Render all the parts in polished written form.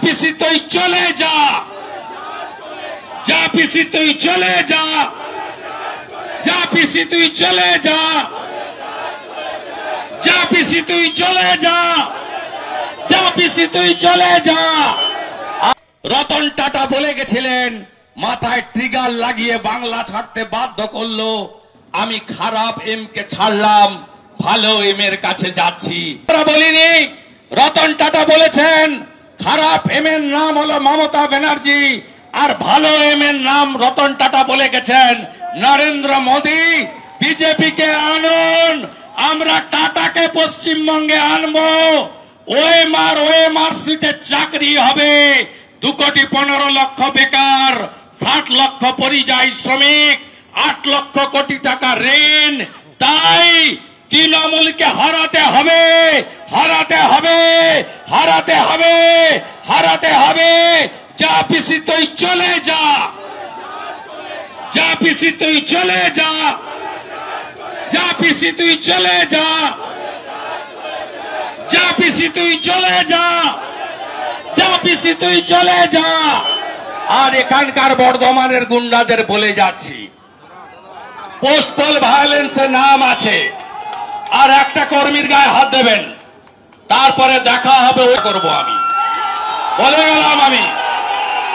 পিসি তুই চলে যা, যা পিসি তুই চলে যা, যা পিসি তুই চলে যা, যা পিসি তুই চলে যা, যা পিসি তুই চলে যা। রতন টাটা বলে গেছিলেন, মাথায় ট্রিগার লাগিয়ে বাংলা ছাড়তে বাধ্য করলো, আমি খারাপ এম কে ছাড়লাম, ভালো এম এর কাছে যাচ্ছি। বলিনি, রতন টাটা বলেছেন খারাপ এম এর নাম হলো মমতা ব্যানার্জি, আর ভালো এম এর নাম রতন টাটা বলে গেছেন নরেন্দ্র মোদী। বিজেপি কে আনুন, আমরা টাটাকে পশ্চিমবঙ্গে আনবো। ওএমআর সিটে চাকরি হবে, 2,15,00,000 বেকার, 60 লক্ষ পরিযায়ী শ্রমিক, 8 লক্ষ কোটি টাকা ঋণ। তাই তৃণমূলকে হারাতে হবে, হারাতে হবে, হারাতে হবে, হারাতে হবে। যা পিসি তুই চলে যা, যা পিসি তুই চলে যা, যা পিসি তুই চলে যা, যা পিসি তুই চলে যা, যা পিসি তুই চলে যা। আর এখানকার বর্ধমানের গুন্ডাদের বলে যাচ্ছি, পোস্টাল ভায়োলেন্সের নাম আছে, আর একটা কর্মীর গায়ে হাত দেবেন, তারপরে দেখা হবে ওই করব। আমি বলে গেলাম, আমি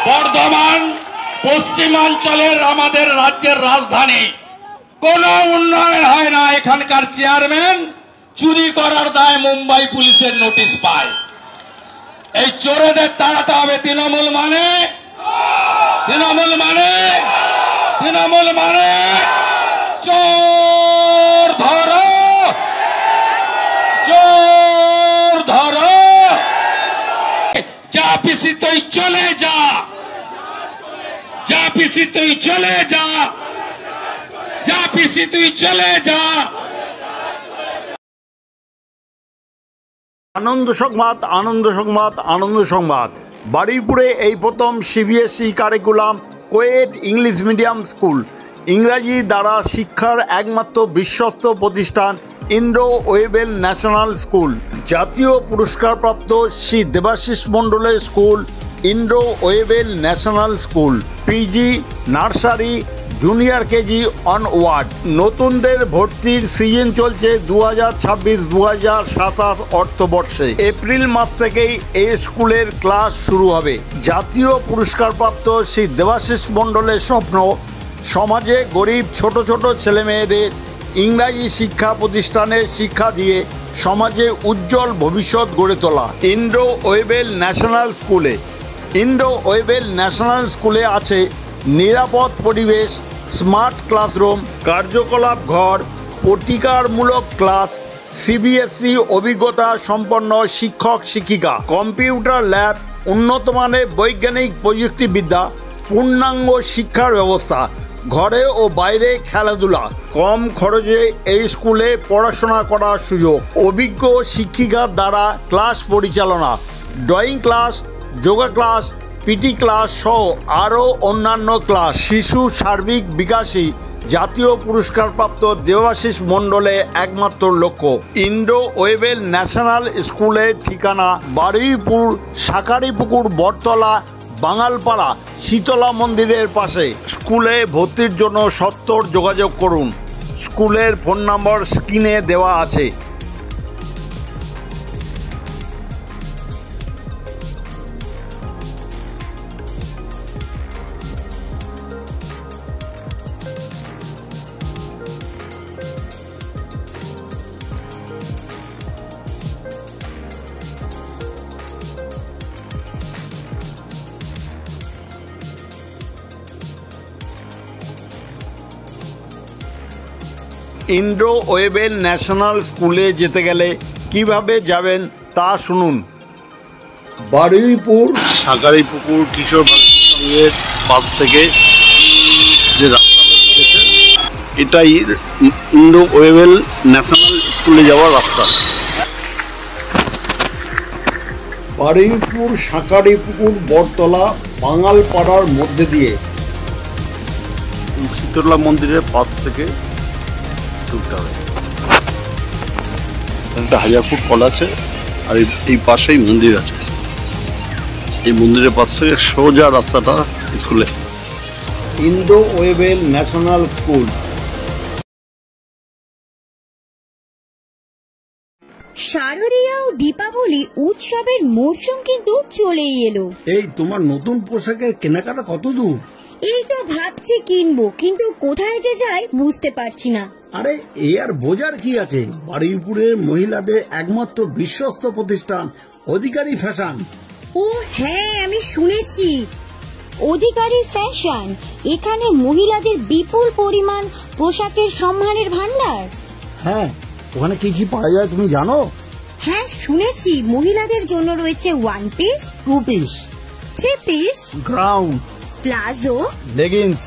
বর্ধমান পশ্চিমাঞ্চলের আমাদের রাজ্যের রাজধানী, কোন উন্নয়ন হয় না। এখানকার চেয়ারম্যান চুরি করার দায় মুম্বাই পুলিশের নোটিশ পায়। এই চোরেদের তাড়াতে হবে। তৃণমূল মানে, তৃণমূল মানে, তৃণমূল মানে চোর ধরো, চোর ধরো। যা পিসি তুই চলে যা, যা পিসি তুই চলে যা, যা পিসি তুই চলে যা। আনন্দ সংবাদ, আনন্দ সংবাদ, আনন্দ সংবাদ। বারুইপুরে এই প্রথম CBSE curriculum coed English medium school, ইংরাজি দ্বারা শিক্ষার একমাত্র বিশ্বস্ত প্রতিষ্ঠান ইন্দ্র ওয়েবেল ন্যাশনাল স্কুল। জাতীয় পুরস্কারপ্রাপ্ত শ্রী দেবাশিস মণ্ডলের school Indra Wavell National school. PG, nursery, junior KG onward. নতুনদের ভর্তির সিজন চলছে 2026-2027 অর্থবর্ষে। এপ্রিল মাস থেকেই এই স্কুলের ক্লাস শুরু হবে। জাতীয় পুরস্কারপ্রাপ্ত শ্রী দেবাশিস মণ্ডলের স্বপ্ন, সমাজে গরিব ছোট ছোট ছেলেমেয়েদের ইংরাজি শিক্ষা প্রতিষ্ঠানের শিক্ষা দিয়ে সমাজে উজ্জ্বল ভবিষ্যৎ গড়ে তোলা। ইন্দ্র ওয়েবেল ন্যাশনাল স্কুলে, ইন্দ্র ওয়েবেল ন্যাশনাল স্কুলে আছে নিরাপদ পরিবেশ, স্মার্ট ক্লাসরুম, কার্যকলাপ ঘর, প্রতিকারমূলক ক্লাস, সিবিএসই অভিজ্ঞতা সম্পন্ন শিক্ষক শিক্ষিকা, কম্পিউটার ল্যাব, উন্নত মানের বৈজ্ঞানিক প্রযুক্তিবিদ্যা, পূর্ণাঙ্গ শিক্ষার ব্যবস্থা, ঘরে ও বাইরে খেলাধুলা, কম খরচে এই স্কুলে পড়াশোনা করার সুযোগ, অভিজ্ঞ শিক্ষিকার দ্বারা ক্লাস পরিচালনা, drawing class, yoga class, PT class সহ আরও অন্যান্য ক্লাস। শিশু সার্বিক বিকাশই জাতীয় পুরস্কারপ্রাপ্ত দেবাশিস মণ্ডলের একমাত্র লক্ষ্য। ইন্দ্র ওয়েবেল ন্যাশনাল স্কুলের ঠিকানা বারুইপুর শাকারিপুকুর বটতলা বাঙালপাড়া শীতলা মন্দিরের পাশে। স্কুলে ভর্তির জন্য সত্বর যোগাযোগ করুন। স্কুলের ফোন নম্বর স্ক্রিনে দেওয়া আছে। ইন্দ্র ওয়েবেল ন্যাশনাল স্কুলে যেতে গেলে কিভাবে যাবেন তা শুনুন। বারুইপুর শাকারিপুকুর কিশোর সঙ্গের পাশ থেকে যে রাস্তাটা গেছে, এটাই ইন্দ্র ওয়েবেল ন্যাশনাল স্কুলে যাওয়ার রাস্তা। বারুইপুর শাকারিপুকুর বটতলা বাঙালপাড়ার মধ্যে দিয়ে শীতলা মন্দিরের পাশ থেকে ঢুকতে হবে। একটা 1000 ফুট কল আছে, আর এই পাশেই মন্দির আছে। এই মন্দিরের পাশ থেকে সোজা রাস্তাটা স্কুলে। Indo Webel National School. শারদীয়া ও দীপাবলি উৎসবের মরশুম কিন্তু চলেই এলো। এই তোমার নতুন পোশাকের কেনাকাটা কত দূর? এই তো ভাবছি কিনবো, কিন্তু কোথায় যে যাই বুঝতে পারছি না। আরে এ আর বোঝার কি আছে, বারুইপুরের মহিলাদের একমাত্র বিশ্বস্ত প্রতিষ্ঠান অধিকারী ফ্যাশন। ও হ্যাঁ, আমি শুনেছি অধিকারী ফ্যাশন। এখানে মহিলাদের বিপুল পরিমাণ পোশাকের সম্মানের ভান্ডার। হ্যাঁ, ওখানে কি কি পাওয়া যায় তুমি জানো? হ্যাঁ শুনেছি, মহিলাদের জন্য রয়েছে 1 piece, 2 piece, 3 piece, ground, palazzo, leggings,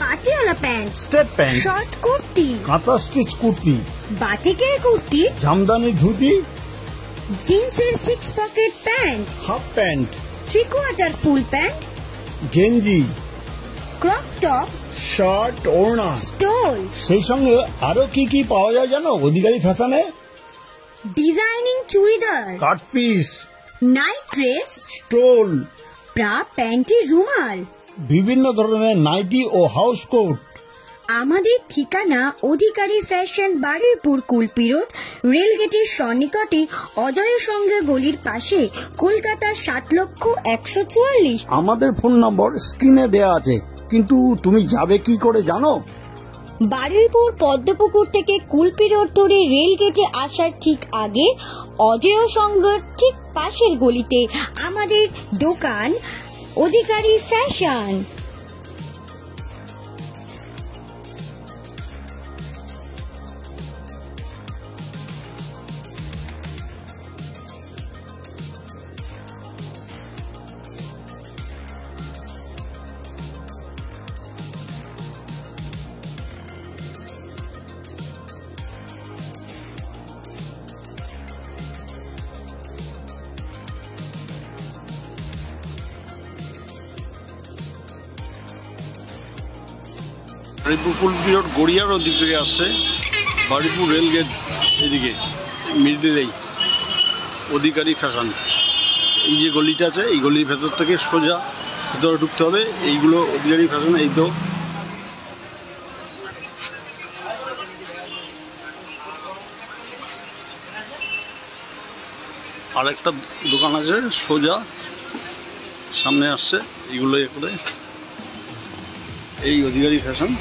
Patiala pant, straight pant, short kurti, কাঁথা স্টিচ কুর্তি, বাটিকের কুর্তি, জামদানি ধুতি, জিন্সের 6 pocket pant, half pant, 3/4 full pant, গেঞ্জি, ক্রপ টপ, শার্ট, ওড়না। স্টোল, সেই সঙ্গে আরো কি কি পাওয়া যায় জানো অধিকারী ফ্যাশনে? Designing churidar, cut piece, night dress, stole, bra, panty, রুমাল, বিভিন্ন ধরনের নাইটি ও হাউস কোট। আমাদের ঠিকানা অধিকারী ফ্যাশন, বারুইপুর কুলপি রোড, রেলগেটের সন্নিকটে, অজয় সঙ্গে গলির পাশে, কলকাতা ৭,১৪৪। আমাদের ফোন নম্বর স্ক্রিনে দেয়া আছে, কিন্তু তুমি যাবে কি করে জানো? বারুইপুর পদ্মপুকুর থেকে কুলপি রোড ধরে রেলগেটে আসার ঠিক আগে, অজয় সংঘের ঠিক পাশের গলিতে আমাদের দোকান অধিকারী ফ্যাশন। বারুইপুর কুলপি রোড গড়িয়ার ওদিক থেকে আসছে, বারুইপুর রেলগেট এদিকে মিডিলেই অধিকারী ফ্যাশন। এই যে গলিটা আছে, এই গলির ভেতর থেকে সোজা ভেতরে ঢুকতে হবে। এইগুলো অধিকারী ফ্যাশন। এই তো আরেকটা দোকান আছে সোজা সামনে আসছে, এইগুলো করে এই অধিকারী ফ্যাশন।